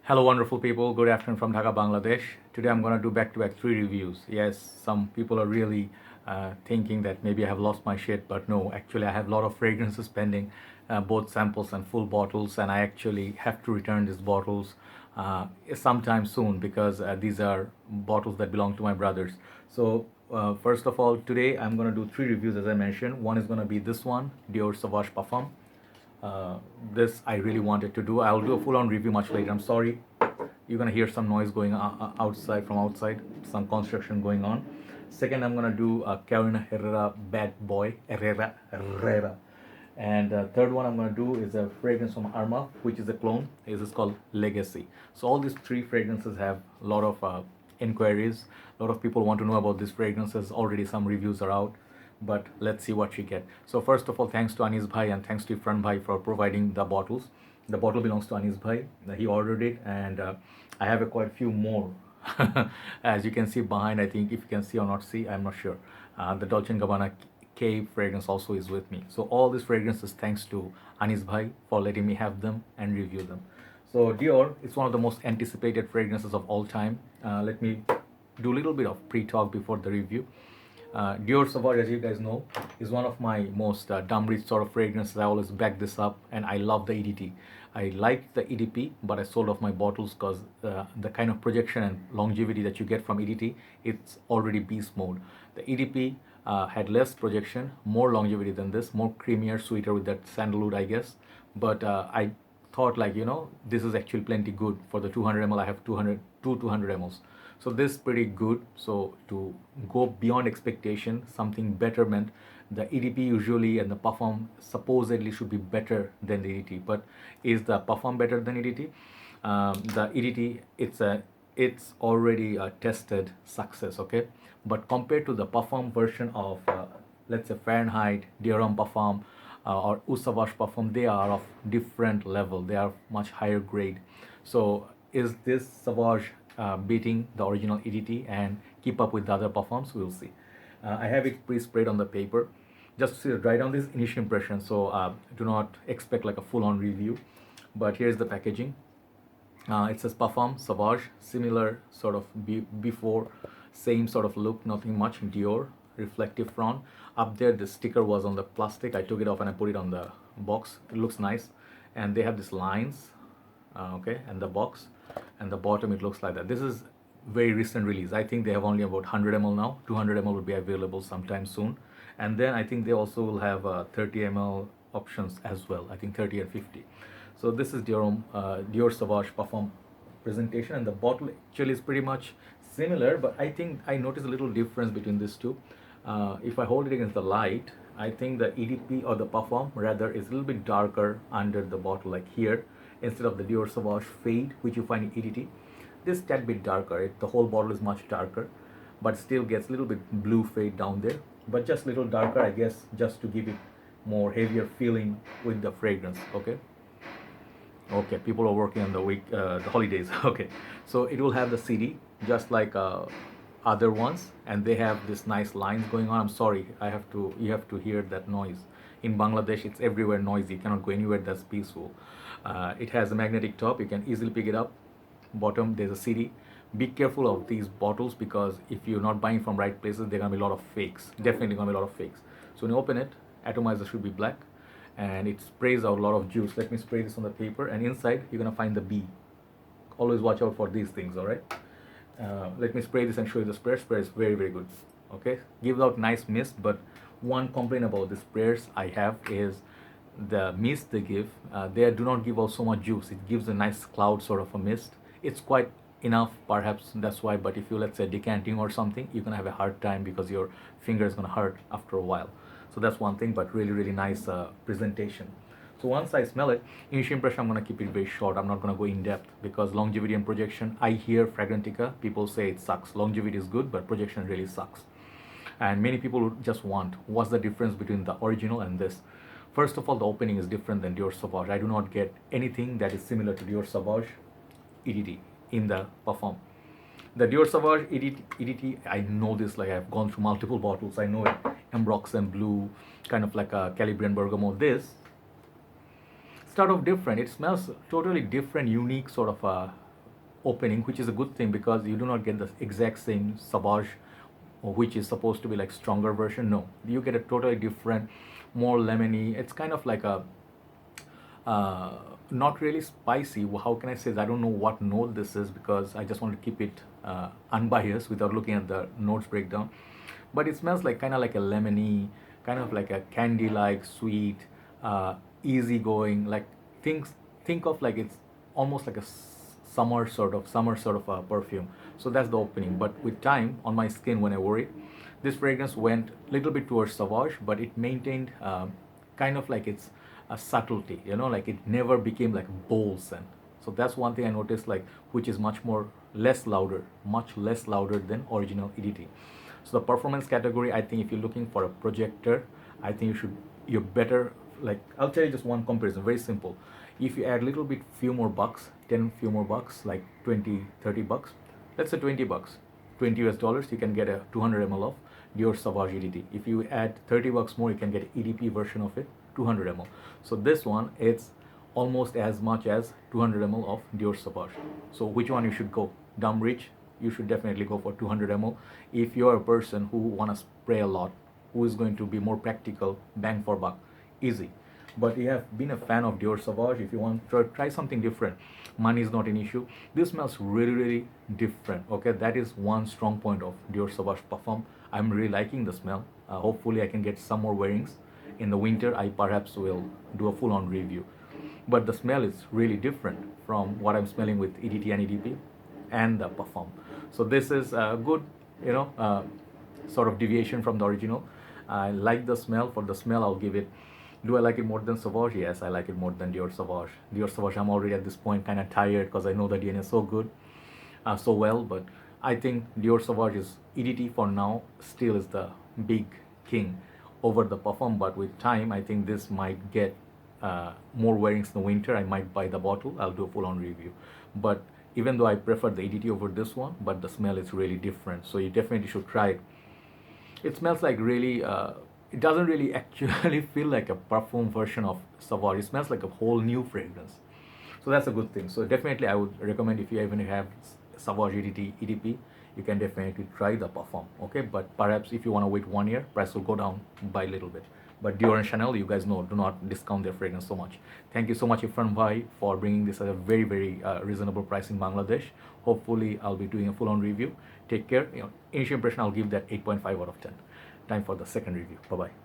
Hello, wonderful people. Good afternoon from Dhaka, Bangladesh. Today I'm going to do back-to-back three reviews. Yes, some people are really thinking that maybe I have lost my shit, but no, actually I have a lot of fragrances pending, both samples and full bottles, and I actually have to return these bottles sometime soon because these are bottles that belong to my brothers. So first of all, today I'm going to do three reviews as I mentioned. One is going to be this one, Dior Sauvage Parfum. This I really wanted to do. I'll do a full-on review much later. I'm sorry, you're gonna hear some noise going outside from outside, some construction going on. Second, I'm gonna do Carolina Herrera Bad Boy Herrera. And third one I'm gonna do is a fragrance from Arma, which is a clone. This is called Legacy. So all these three fragrances have a lot of inquiries. A lot of people want to know about these fragrances. Already some reviews are out, but let's see what we get. So first of all, thanks to Anis Bhai and thanks to Ifran Bhai for providing the bottles. The bottle belongs to Anis Bhai. He ordered it, and I have quite a few more. As you can see behind, I think if you can see or not see, I'm not sure. The Dolce & Gabbana Cave fragrance also is with me. So all these fragrances thanks to Anis Bhai for letting me have them and review them. So Dior, it's one of the most anticipated fragrances of all time. Let me do a little bit of pre-talk before the review. Dior Sauvage, as you guys know, is one of my most dumb-rich sort of fragrances. I always back this up, and I love the EDT. I like the EDP, but I sold off my bottles because the kind of projection and longevity that you get from EDT, it's already beast mode. The EDP had less projection, more longevity than this, more creamier, sweeter with that sandalwood, I guess. But I thought, like, this is actually plenty good. For the 200 ml, I have 200 mls. So this is pretty good. So to go beyond expectation, something betterment, the EDP usually and the Parfum supposedly should be better than the EDT. But is the Parfum better than EDT? The EDT, it's already a tested success, okay? But compared to the Parfum version of, let's say, Fahrenheit, Dior Parfum, or Eau Sauvage Parfum, they are of different level. They are much higher grade. So is this Sauvage beating the original EDT and keep up with the other Parfums? We'll see. I have it pre-sprayed on the paper just to write down this initial impression. So do not expect like a full-on review. But here's the packaging. It says Parfum Sauvage, similar sort of before, same sort of look, nothing much. Dior, reflective front. Up there, the sticker was on the plastic. I took it off and I put it on the box. It looks nice. And they have these lines, okay, and the box. And the bottom, it looks like that. This is very recent release. I think they have only about 100 ml now. 200 ml will be available sometime soon. And then I think they also will have 30 ml options as well. I think 30 and 50. So this is Dior Sauvage Parfum presentation, and the bottle actually is pretty much similar, but I think I noticed a little difference between these two. If I hold it against the light, I think the EDP or the Parfum rather is a little bit darker under the bottle, like here, instead of the Dior Sauvage Fade, which you find in EDT. This tad bit darker. The whole bottle is much darker, but still gets a little bit blue fade down there, but just a little darker, I guess, just to give it more heavier feeling with the fragrance. Okay, people are working on the holidays. Okay, so it will have the CD just like other ones, and they have this nice lines going on. I'm sorry, you have to hear that noise. In Bangladesh, it's everywhere noisy. You cannot go anywhere that's peaceful. It has a magnetic top. You can easily pick it up. Bottom, there's a CD. Be careful of these bottles because if you're not buying from right places, there are gonna be a lot of fakes. Definitely gonna be a lot of fakes. So when you open it, atomizer should be black, and it sprays out a lot of juice. Let me spray this on the paper, and inside you're gonna find the bee. Always watch out for these things, all right? Let me spray this and show you the spray. Spray is very, very good. Okay, gives out nice mist, but one complaint about the sprayers I have is the mist they give. They do not give out so much juice. It gives a nice cloud sort of a mist. It's quite enough, perhaps that's why, but if you, let's say, decanting or something, you're gonna have a hard time because your finger is gonna hurt after a while. So that's one thing, but really, really nice presentation. So once I smell it, initial impression, I'm gonna keep it very short. I'm not gonna go in depth because longevity and projection, I hear Fragrantica, people say it sucks. Longevity is good, but projection really sucks. And many people would just want, what's the difference between the original and this? First of all, the opening is different than Dior Sauvage. I do not get anything that is similar to Dior Sauvage EDT in the Parfum. The Dior Sauvage EDT, I know this, like I've gone through multiple bottles. I know it, Ambroxan Blue, kind of like a Calibrian Bergamot. This start off different. It smells totally different, unique sort of a opening, which is a good thing because you do not get the exact same Sauvage, which is supposed to be like stronger version. No, you get a totally different, more lemony. It's kind of like a uh, not really spicy. How can I say this? I don't know what note this is because I just want to keep it unbiased without looking at the notes breakdown. But it smells like kind of like a lemony, kind of like a candy-like sweet, easygoing. Like things think of like it's almost like a summer sort of a perfume. So that's the opening. But with time on my skin when I wore it, this fragrance went a little bit towards Sauvage, but it maintained kind of like its a subtlety, like it never became like bold scent. So that's one thing I noticed, like which is much less louder than original EDT. So the performance category, I think if you're looking for a projector, I think you're better. Like I'll tell you just one comparison, very simple. If you add little bit few more bucks, 10 few more bucks, like 20, 30 bucks, let's say 20 bucks, 20 US dollars, you can get a 200 ml of Dior Sauvage EDT. If you add 30 bucks more, you can get an EDP version of it, 200 ml. So this one, it's almost as much as 200 ml of Dior Sauvage. So which one you should go? Dumb rich, you should definitely go for 200 ml. If you're a person who want to spray a lot, who is going to be more practical, bang for buck, easy. But you have been a fan of Dior Sauvage, if you want to try something different, money is not an issue. This smells really, really different. Okay, that is one strong point of Dior Sauvage Parfum. I'm really liking the smell. Hopefully I can get some more wearings. In the winter, I perhaps will do a full-on review. But the smell is really different from what I'm smelling with EDT and EDP and the Parfum. So this is a good, sort of deviation from the original. I like the smell. For the smell, I'll give it. Do I like it more than Sauvage? Yes, I like it more than Dior Sauvage. Dior Sauvage, I'm already at this point kind of tired because I know the DNA is so good, so well. But I think Dior Sauvage is EDT for now, still is the big king over the Parfum. But with time, I think this might get more wearings in the winter. I might buy the bottle. I'll do a full-on review. But even though I prefer the EDT over this one, but the smell is really different. So you definitely should try it. It smells like really, it doesn't really actually feel like a perfume version of Sauvage. It smells like a whole new fragrance. So that's a good thing. So definitely I would recommend, if you even have Sauvage EDT, EDP, you can definitely try the Parfum. Okay, but perhaps if you want to wait 1 year, price will go down by a little bit. But Dior and Chanel, you guys know, do not discount their fragrance so much. Thank you so much, Ifran Bhai, for bringing this at a very, very reasonable price in Bangladesh. Hopefully, I'll be doing a full-on review. Take care. Initial impression, I'll give that 8.5 out of 10. Time for the second review. Bye-bye.